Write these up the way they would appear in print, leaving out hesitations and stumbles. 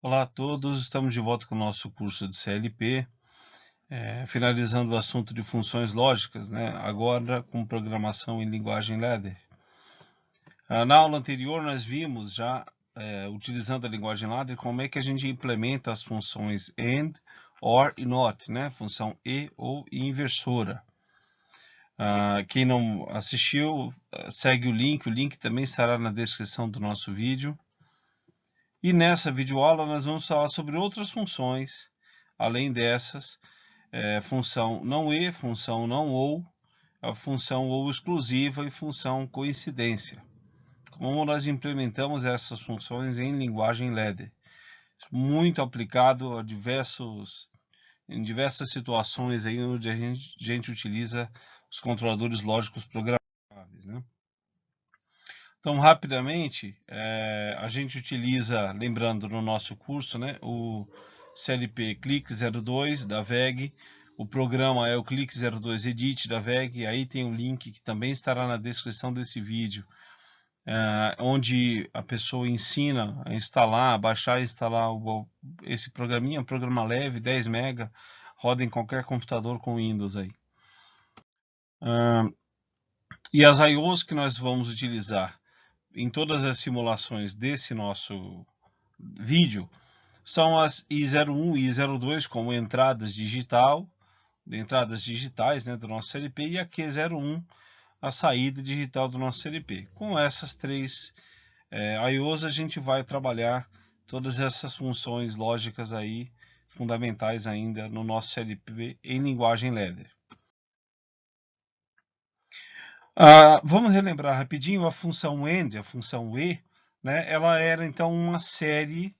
Olá a todos, estamos de volta com o nosso curso de CLP, finalizando o assunto de funções lógicas, né? Agora com programação em linguagem ladder. Na aula anterior nós vimos já, utilizando a linguagem ladder, como é que a gente implementa as funções AND, OR e NOT, né? Função e ou inversora. Quem não assistiu, segue o link também estará na descrição do nosso vídeo. E nessa videoaula nós vamos falar sobre outras funções, além dessas, função não e, função não ou, a função ou exclusiva e função coincidência. Como nós implementamos essas funções em linguagem ladder. Muito aplicado a em diversas situações aí onde a gente utiliza os controladores lógicos programáveis, né? Então, rapidamente, a gente utiliza, lembrando no nosso curso, né, o CLP Click 02 da VEG, o programa é o Click 02 Edit da VEG, aí tem um link que também estará na descrição desse vídeo, onde a pessoa ensina a instalar, baixar e instalar esse programinha, um programa leve, 10 MB, roda em qualquer computador com Windows aí. E as I/Os que nós vamos utilizar em todas as simulações desse nosso vídeo são as I01 e I02 como entradas digitais, né, do nosso CLP, e a Q01, a saída digital do nosso CLP. Com essas três I/Os a gente vai trabalhar todas essas funções lógicas aí fundamentais ainda no nosso CLP em linguagem ladder. Vamos relembrar rapidinho a função AND, a função E, né? Ela era então uma série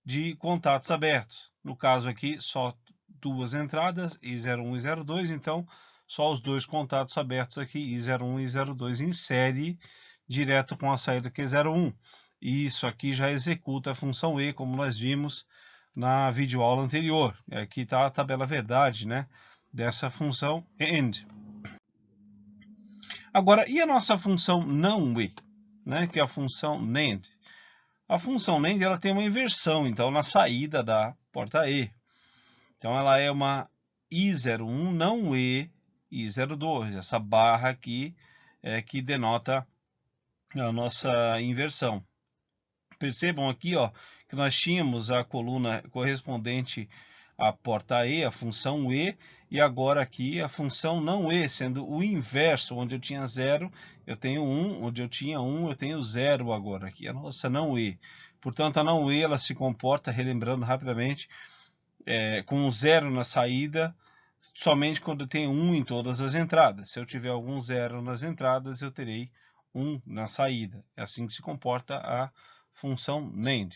de contatos abertos. No caso aqui, só duas entradas, I01 e I02, então só os dois contatos abertos aqui, I01 e I02, em série, direto com a saída Q01. E isso aqui já executa a função E, como nós vimos na videoaula anterior. Aqui está a tabela verdade, né, dessa função AND. Agora, e a nossa função não e, né, que é a função NAND? A função NAND ela tem uma inversão, então, na saída da porta E. Então, ela é uma I01 não e I02. Essa barra aqui é que denota a nossa inversão. Percebam aqui, ó, que nós tínhamos a coluna correspondente à porta E, a função E, e agora aqui a função não E, sendo o inverso, onde eu tinha 0, eu tenho 1, onde eu tinha 1, eu tenho 0 agora aqui, a nossa não E. Portanto, a não E, ela se comporta, relembrando rapidamente, com 0 na saída, somente quando eu tenho 1 em todas as entradas. Se eu tiver algum 0 nas entradas, eu terei 1 na saída. É assim que se comporta a função NAND.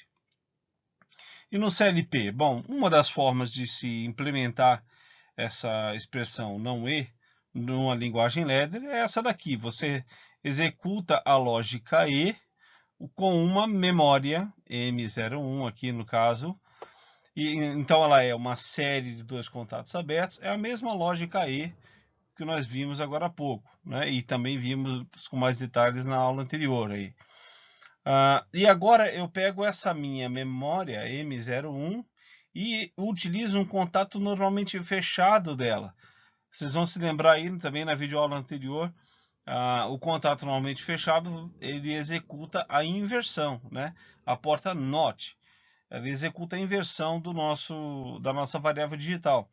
E no CLP? Bom, uma das formas de se implementar essa expressão não e numa linguagem ladder é essa daqui. Você executa a lógica e com uma memória M01 aqui no caso. E então ela é uma série de dois contatos abertos. É a mesma lógica e que nós vimos agora há pouco, né? E também vimos com mais detalhes na aula anterior aí. E agora eu pego essa minha memória M01 e utilizo um contato normalmente fechado dela. Vocês vão se lembrar aí também na videoaula anterior, o contato normalmente fechado, ele executa a inversão, né? A porta NOT, ela executa a inversão da nossa variável digital.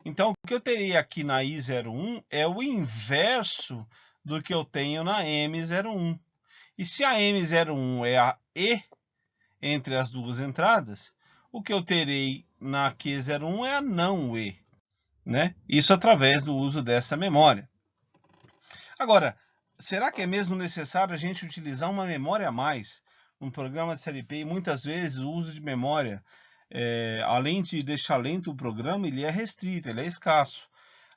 Então, o que eu teria aqui na I01 é o inverso do que eu tenho na M01. E se a M01 é a E entre as duas entradas, o que eu terei na Q01 é a não E, né? Isso através do uso dessa memória. Agora, será que é mesmo necessário a gente utilizar uma memória a mais no programa de CLP? E muitas vezes o uso de memória, além de deixar lento o programa, ele é restrito, ele é escasso,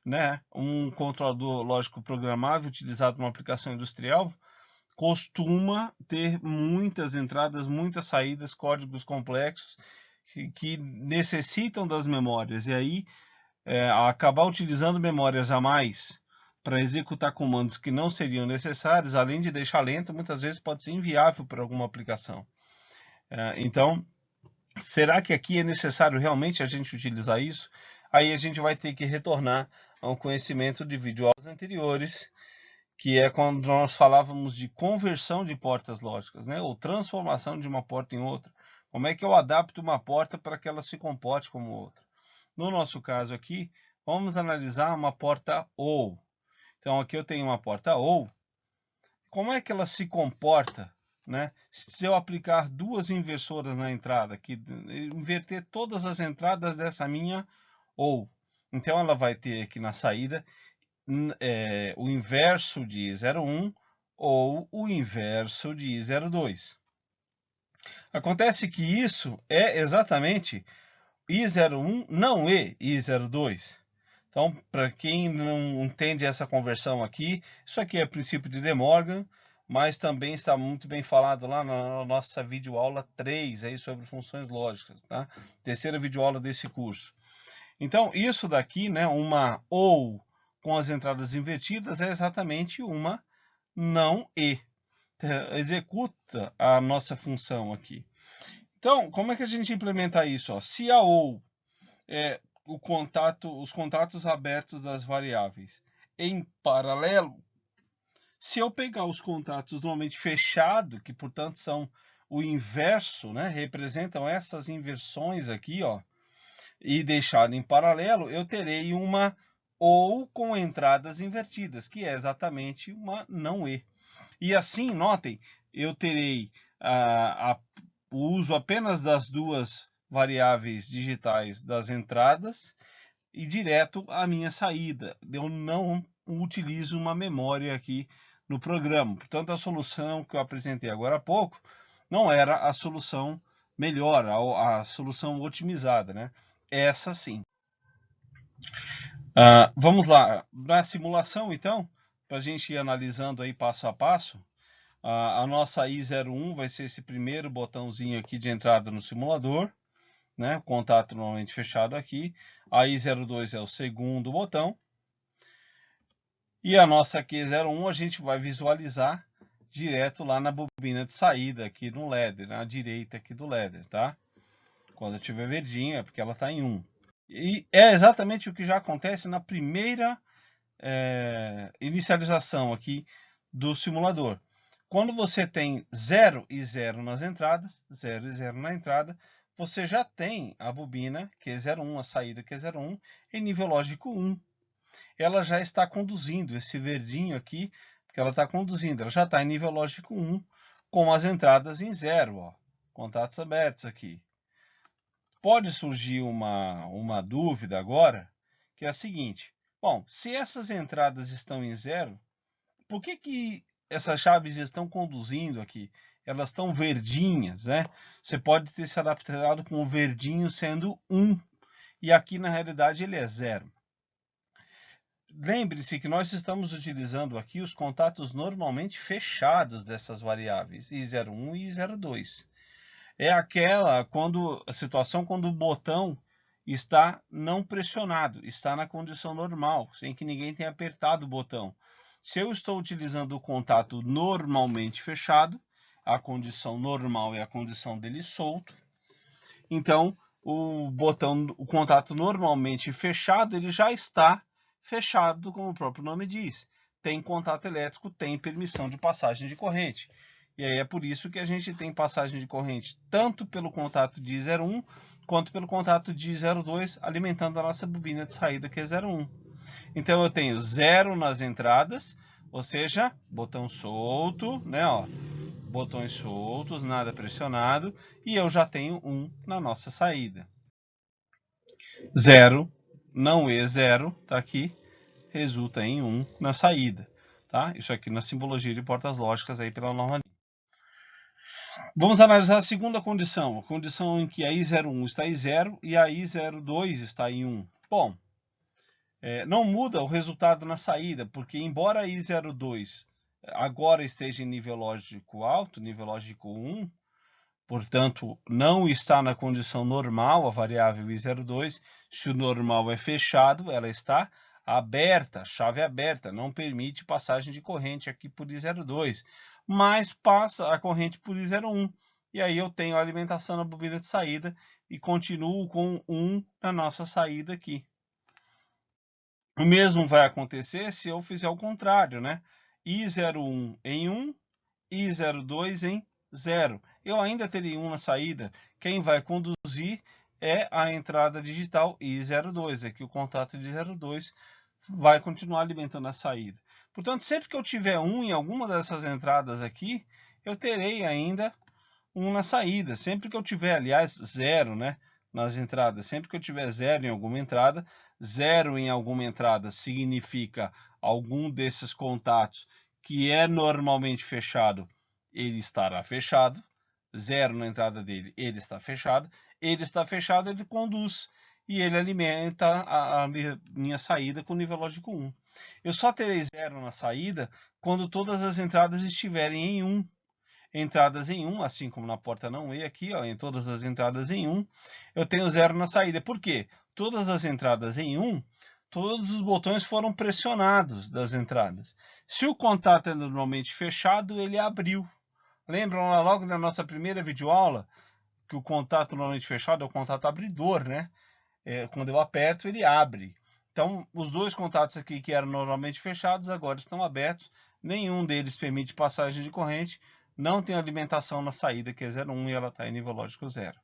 né? Um controlador lógico programável utilizado numa aplicação industrial costuma ter muitas entradas, muitas saídas, códigos complexos que necessitam das memórias. E aí, acabar utilizando memórias a mais para executar comandos que não seriam necessários, além de deixar lento, muitas vezes pode ser inviável para alguma aplicação. Então, Será que aqui é necessário realmente a gente utilizar isso? Aí a gente vai ter que retornar ao conhecimento de videoaulas anteriores, que é quando nós falávamos de conversão de portas lógicas, né? Ou transformação de uma porta em outra. Como é que eu adapto uma porta para que ela se comporte como outra? No nosso caso aqui, vamos analisar uma porta OU. Então aqui eu tenho uma porta OU. Como é que ela se comporta, né? Se eu aplicar duas inversoras na entrada, que inverter todas as entradas dessa minha OU. Então ela vai ter aqui na saída o inverso de I01 ou o inverso de I02. Acontece que isso é exatamente I01 não é I02. Então, para quem não entende essa conversão aqui, isso aqui é princípio de De Morgan, mas também está muito bem falado lá na nossa videoaula 3 aí sobre funções lógicas, tá? Terceira videoaula desse curso. Então, isso daqui, né, uma OU com as entradas invertidas é exatamente uma não E. Executa a nossa função aqui. Então, como é que a gente implementa isso? Ó? Se a OU é os contatos abertos das variáveis em paralelo, se eu pegar os contatos normalmente fechados, que portanto são o inverso, né, representam essas inversões aqui, ó, e deixar em paralelo, eu terei uma OU com entradas invertidas, que é exatamente uma não E. E assim, notem, eu terei o uso apenas das duas variáveis digitais das entradas e direto à minha saída. Eu não utilizo uma memória aqui no programa. Portanto, a solução que eu apresentei agora há pouco não era a solução melhor, a solução otimizada, né? Essa sim. Vamos lá, na simulação então, para a gente ir analisando aí passo a passo, a nossa I01 vai ser esse primeiro botãozinho aqui de entrada no simulador, né? Contato normalmente fechado aqui. A I02 é o segundo botão. E a nossa Q01 a gente vai visualizar direto lá na bobina de saída aqui no ladder, na direita aqui do ladder, tá? Quando tiver verdinho é porque ela está em 1. E é exatamente o que já acontece na primeira inicialização aqui do simulador. Quando você tem 0 e 0 nas entradas, 0 e 0 na entrada, você já tem a bobina Q01, a saída Q01, em nível lógico 1. Ela já está conduzindo, esse verdinho aqui, que ela está conduzindo, ela já está em nível lógico 1, com as entradas em 0, ó, contatos abertos aqui. Pode surgir uma dúvida agora, que é a seguinte: bom, se essas entradas estão em 0, por que essas chaves estão conduzindo aqui? Elas estão verdinhas, né? Você pode ter se adaptado com o verdinho sendo 1, e aqui na realidade ele é 0. Lembre-se que nós estamos utilizando aqui os contatos normalmente fechados dessas variáveis, I01 e I02. É aquela situação quando o botão está não pressionado, está na condição normal, sem que ninguém tenha apertado o botão. Se eu estou utilizando o contato normalmente fechado, a condição normal é a condição dele solto, então o contato normalmente fechado, ele já está fechado, como o próprio nome diz. Tem contato elétrico, tem permissão de passagem de corrente. E aí é por isso que a gente tem passagem de corrente tanto pelo contato de I01 quanto pelo contato de I02, alimentando a nossa bobina de saída que é 01. Então eu tenho 0 nas entradas, ou seja, botão solto, né, ó, botões soltos, nada pressionado, e eu já tenho 1 na nossa saída. 0 não é 0, tá aqui, resulta em 1 na saída, tá? Isso aqui na simbologia de portas lógicas aí pela norma. Vamos analisar a segunda condição, a condição em que a I01 está em 0 e a I02 está em 1. Bom, não muda o resultado na saída, porque embora a I02 agora esteja em nível lógico alto, nível lógico 1, portanto, não está na condição normal a variável I02, se o normal é fechado, ela está aberta, chave aberta, não permite passagem de corrente aqui por I02, mas passa a corrente por I01. e aí eu tenho a alimentação na bobina de saída e continuo com 1 na nossa saída aqui. O mesmo vai acontecer se eu fizer o contrário, né? I01 em 1, I02 em 0. Eu ainda teria 1 na saída. Quem vai conduzir é a entrada digital I02. Aqui o contato de 02 vai continuar alimentando a saída. Portanto, sempre que eu tiver 1 em alguma dessas entradas aqui, eu terei ainda 1 na saída. Sempre que eu tiver, aliás, 0, né, nas entradas, sempre que eu tiver 0 em alguma entrada, 0 em alguma entrada significa algum desses contatos que é normalmente fechado, ele estará fechado. 0 na entrada dele, ele está fechado. Ele está fechado, ele conduz e ele alimenta a minha saída com nível lógico 1. Eu só terei 0 na saída quando todas as entradas estiverem em 1. Entradas em 1, assim como na porta não E aqui, ó, em todas as entradas em 1, eu tenho 0 na saída. Por quê? Todas as entradas em 1, todos os botões foram pressionados das entradas. Se o contato é normalmente fechado, ele abriu. Lembram lá logo na nossa primeira videoaula que o contato normalmente fechado é o contato abridor, né? Quando eu aperto, ele abre. Então, os dois contatos aqui que eram normalmente fechados, agora estão abertos. Nenhum deles permite passagem de corrente. Não tem alimentação na saída, que é 0,1, e ela está em nível lógico 0.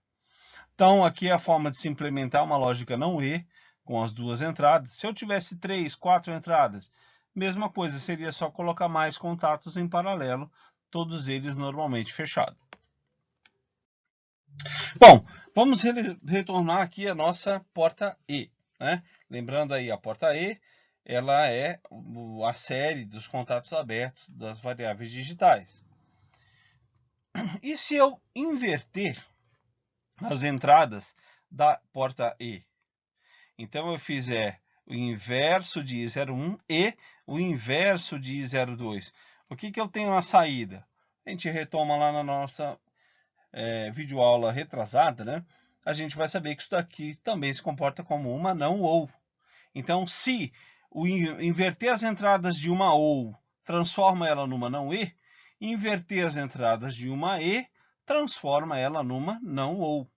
Então, aqui é a forma de se implementar uma lógica não E, com as duas entradas. Se eu tivesse 3, 4 entradas, mesma coisa, seria só colocar mais contatos em paralelo, todos eles normalmente fechados. Bom, vamos retornar aqui a nossa porta E, né? Lembrando aí, a porta E, ela é a série dos contatos abertos das variáveis digitais. E se eu inverter as entradas da porta E? Então, eu fizer o inverso de I01 e o inverso de I02. O que eu tenho na saída? A gente retoma lá na nossa videoaula retrasada, né? A gente vai saber que isso daqui também se comporta como uma não ou. Então, se inverter as entradas de uma ou transforma ela numa não e, inverter as entradas de uma e transforma ela numa não ou.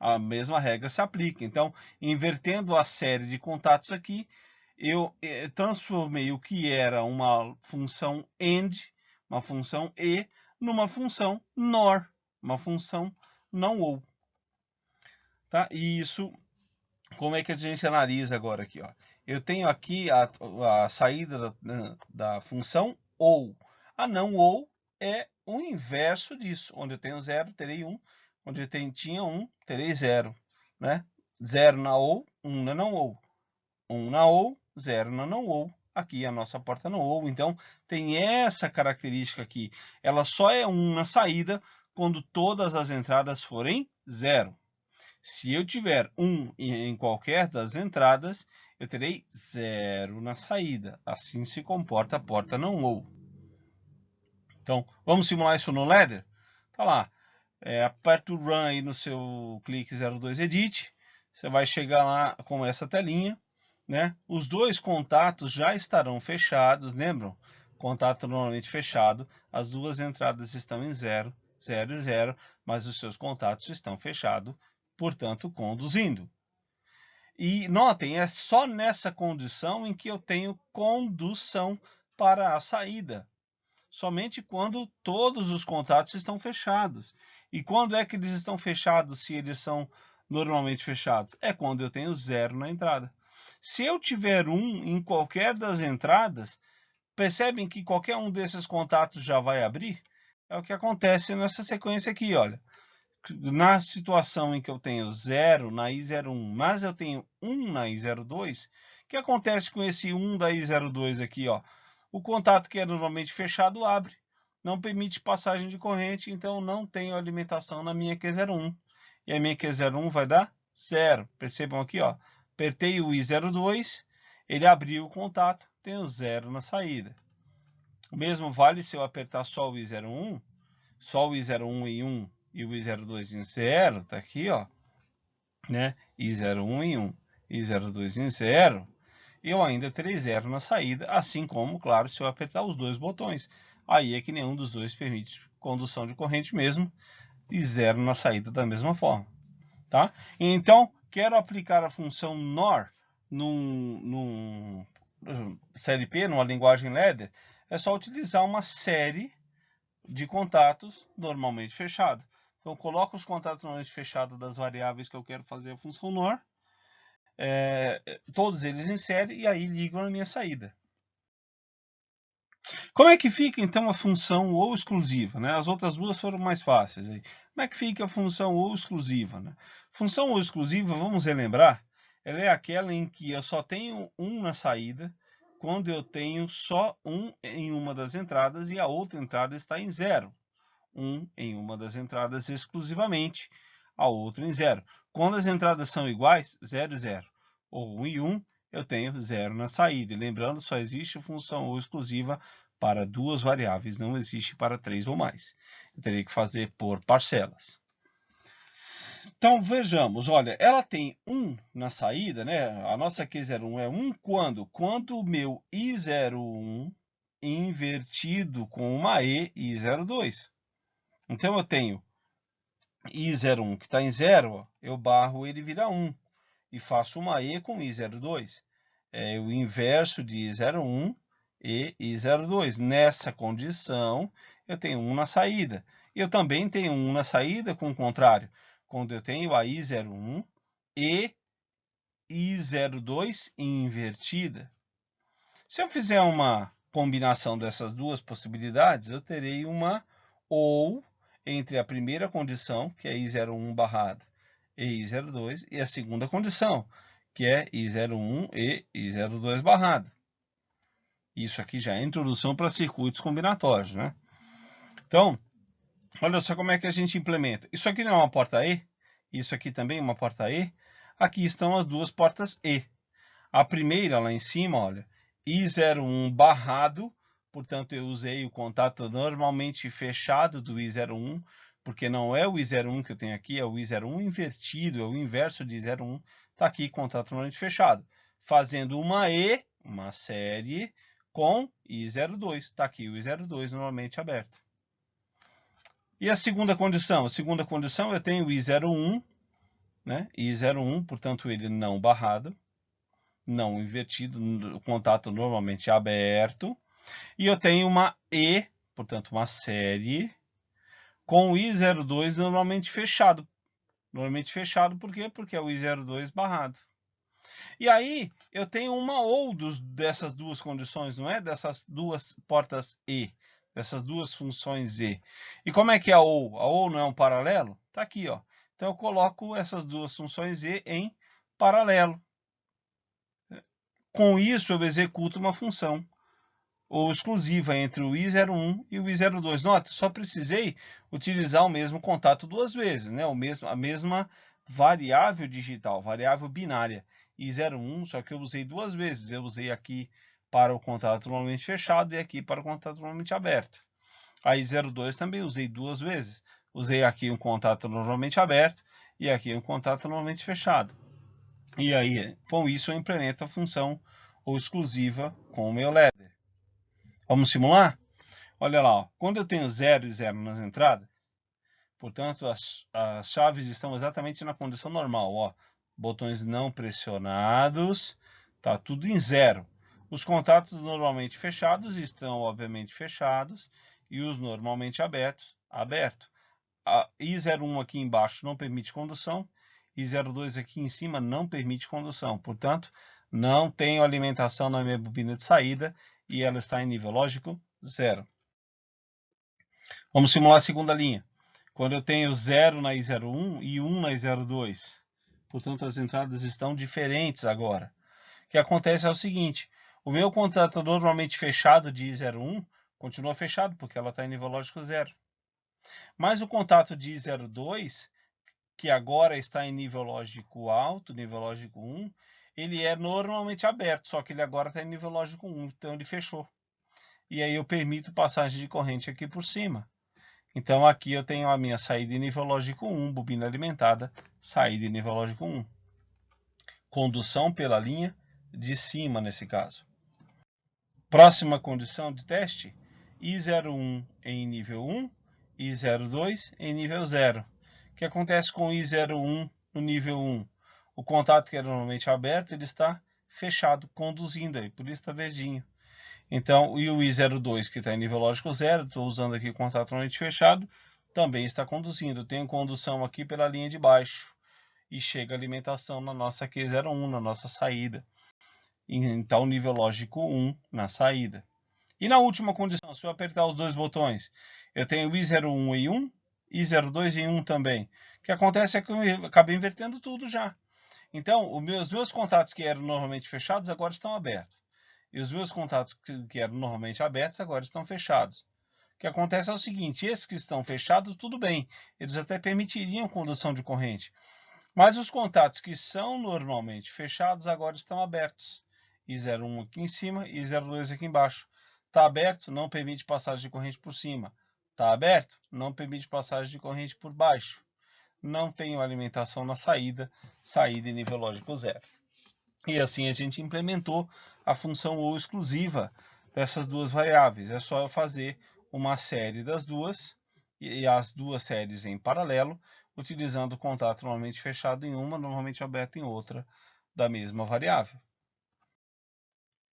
A mesma regra se aplica. Então, invertendo a série de contatos aqui, eu transformei o que era uma função AND, uma função e, numa função NOR, uma função não ou. Tá? E isso, como é que a gente analisa agora aqui? Ó? Eu tenho aqui a saída da função ou. A não ou é o inverso disso. Onde eu tenho 0, terei 1. Onde eu tinha 1, terei 0. Né? 0 na ou, 1 na não ou. 1 na ou, 0 na não ou. Aqui a nossa porta não ou. Então, tem essa característica aqui. Ela só é 1 na saída quando todas as entradas forem 0. Se eu tiver 1 em qualquer das entradas, eu terei 0 na saída. Assim se comporta a porta não ou. Então, vamos simular isso no Ladder? Tá lá. Aperta o Run aí no seu clique 02 Edit. Você vai chegar lá com essa telinha. Né? Os dois contatos já estarão fechados, lembram? Contato normalmente fechado. As duas entradas estão em 0, 0 e 0, mas os seus contatos estão fechados, portanto, conduzindo. E notem, é só nessa condição em que eu tenho condução para a saída. Somente quando todos os contatos estão fechados. E quando é que eles estão fechados, se eles são normalmente fechados? É quando eu tenho 0 na entrada. Se eu tiver 1 em qualquer das entradas, percebem que qualquer um desses contatos já vai abrir? É o que acontece nessa sequência aqui, olha. Na situação em que eu tenho 0 na I01, mas eu tenho 1 na I02, o que acontece com esse 1 da I02 aqui? Ó? O contato que é normalmente fechado abre, não permite passagem de corrente, então não tenho alimentação na minha Q01. E a minha Q01 vai dar 0. Percebam aqui, ó, apertei o I02, ele abriu o contato, tenho 0 na saída. O mesmo vale se eu apertar só o I01, só o I01 em 1 e o I02 em 0, tá aqui, ó, né? I01 em 1 e I02 em 0, eu ainda terei 0 na saída, assim como, claro, se eu apertar os dois botões. Aí é que nenhum dos dois permite condução de corrente mesmo, e 0 na saída da mesma forma. Tá? Então, quero aplicar a função NOR num CLP, numa linguagem ladder, é só utilizar uma série de contatos normalmente fechados. Então, eu coloco os contatos normalmente fechados das variáveis que eu quero fazer a função NOR, todos eles em série, e aí ligo na minha saída. Como é que fica, então, a função ou exclusiva? Né? As outras duas foram mais fáceis. Aí. Como é que fica a função ou exclusiva? Né? Função ou exclusiva, vamos relembrar, ela é aquela em que eu só tenho um na saída, quando eu tenho só um em uma das entradas e a outra entrada está em 0. Um em uma das entradas exclusivamente, a outra em 0. Quando as entradas são iguais, 0 e 0, ou 1 e 1, eu tenho 0 na saída. E lembrando, só existe função ou exclusiva para duas variáveis, não existe para 3 ou mais. Eu teria que fazer por parcelas. Então, vejamos, olha, ela tem 1 na saída, né? A nossa Q01 é 1 quando? Quando o meu I01 invertido com uma E I02. Então, eu tenho I01 que está em 0, eu barro ele vira 1 e faço uma E com I02. É o inverso de I01 e I02. Nessa condição, eu tenho 1 na saída. Eu também tenho 1 na saída com o contrário, quando eu tenho a I01 e I02 invertida. Se eu fizer uma combinação dessas duas possibilidades, eu terei uma OU entre a primeira condição, que é I01 barrado, e I02, e a segunda condição, que é I01 e I02 barrado. Isso aqui já é introdução para circuitos combinatórios, né? Então, olha só como é que a gente implementa. Isso aqui não é uma porta E, isso aqui também é uma porta E. Aqui estão as duas portas E. A primeira lá em cima, olha, I01 barrado, portanto eu usei o contato normalmente fechado do I01, porque não é o I01 que eu tenho aqui, é o I01 invertido, é o inverso de I01, está aqui contato normalmente fechado. Fazendo uma E, uma série, com I02, está aqui o I02 normalmente aberto. E a segunda condição? A segunda condição eu tenho o I01, né? I01, portanto ele não barrado, não invertido, o contato normalmente aberto. E eu tenho uma E, portanto uma série, com o I02 normalmente fechado. Normalmente fechado por quê? Porque é o I02 barrado. E aí eu tenho uma ou dessas duas condições, não é? Dessas duas portas E, dessas duas funções E. E como é que é a ou? A ou não é um paralelo? Está aqui, ó. Então eu coloco essas duas funções E em paralelo. Com isso eu executo uma função ou exclusiva entre o I01 e o I02. Nota, só precisei utilizar o mesmo contato duas vezes, né? A mesma variável digital, variável binária. I01, só que eu usei duas vezes. Eu usei aqui para o contato normalmente fechado e aqui para o contato normalmente aberto. A I02 também usei duas vezes. Usei aqui um contato normalmente aberto e aqui um contato normalmente fechado. E aí, com isso, eu implemento a função ou exclusiva com o meu ladder. Vamos simular? Olha lá, ó. Quando eu tenho 0 e 0 nas entradas, portanto, as chaves estão exatamente na condição normal. Ó. Botões não pressionados, tá tudo em 0. Os contatos normalmente fechados estão, obviamente, fechados, e os normalmente abertos, aberto. A I01 aqui embaixo não permite condução, I02 aqui em cima não permite condução. Portanto, não tenho alimentação na minha bobina de saída, e ela está em nível lógico 0. Vamos simular a segunda linha. Quando eu tenho 0 na I01 e 1 na I02. Portanto, as entradas estão diferentes agora. O que acontece é o seguinte. O meu contato normalmente fechado de I01 continua fechado, porque ela está em nível lógico 0. Mas o contato de I02, que agora está em nível lógico alto, nível lógico 1, ele é normalmente aberto, só que ele agora está em nível lógico 1, então ele fechou. E aí eu permito passagem de corrente aqui por cima. Então aqui eu tenho a minha saída em nível lógico 1, bobina alimentada, saída em nível lógico 1. Condução pela linha de cima nesse caso. Próxima condição de teste, I01 em nível 1 I02 em nível 0. O que acontece com o I01 no nível 1? O contato que era normalmente aberto, ele está fechado, conduzindo aí, por isso está verdinho. Então, e o I02 que está em nível lógico 0, estou usando aqui o contato normalmente fechado, também está conduzindo. Tenho condução aqui pela linha de baixo e chega a alimentação na nossa Q01, na nossa saída. Então, nível lógico 1 na saída. E na última condição, se eu apertar os dois botões, eu tenho I01 em 1, I02 em 1 também. O que acontece é que eu acabei invertendo tudo já. Então, os meus contatos que eram normalmente fechados agora estão abertos. E os meus contatos que eram normalmente abertos agora estão fechados. O que acontece é o seguinte, esses que estão fechados, tudo bem. Eles até permitiriam condução de corrente. Mas os contatos que são normalmente fechados agora estão abertos. I01 aqui em cima e I02 aqui embaixo. Está aberto, não permite passagem de corrente por cima. Está aberto, não permite passagem de corrente por baixo. Não tenho alimentação na saída, saída em nível lógico 0. E assim a gente implementou a função ou exclusiva dessas duas variáveis. É só eu fazer uma série das duas e as duas séries em paralelo, utilizando o contato normalmente fechado em uma, normalmente aberto em outra da mesma variável.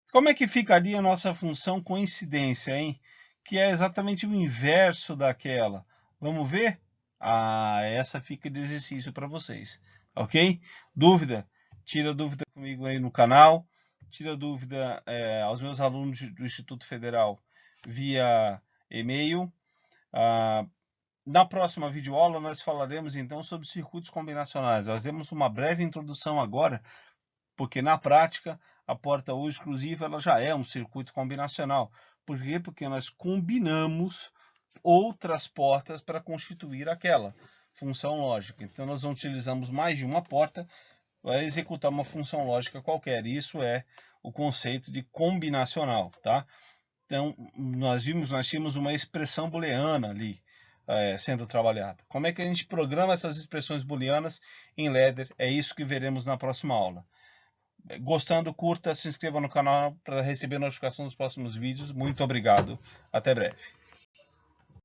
Como é que ficaria a nossa função coincidência, hein? Que é exatamente o inverso daquela. Vamos ver? Essa fica de exercício para vocês, ok? Dúvida? Tira dúvida comigo aí no canal. Tira dúvida aos meus alunos do Instituto Federal via e-mail. Na próxima videoaula nós falaremos então sobre circuitos combinacionais. Nós demos uma breve introdução agora, porque na prática a porta ou exclusiva ela já é um circuito combinacional. Por quê? Porque nós combinamos outras portas para constituir aquela função lógica. Então nós utilizamos mais de uma porta para executar uma função lógica qualquer. Isso é o conceito de combinacional, tá? Então nós tínhamos uma expressão booleana ali sendo trabalhada. Como é que a gente programa essas expressões booleanas em Ladder? É isso que veremos na próxima aula. Gostando, curta, se inscreva no canal para receber notificação dos próximos vídeos. Muito obrigado. Até breve.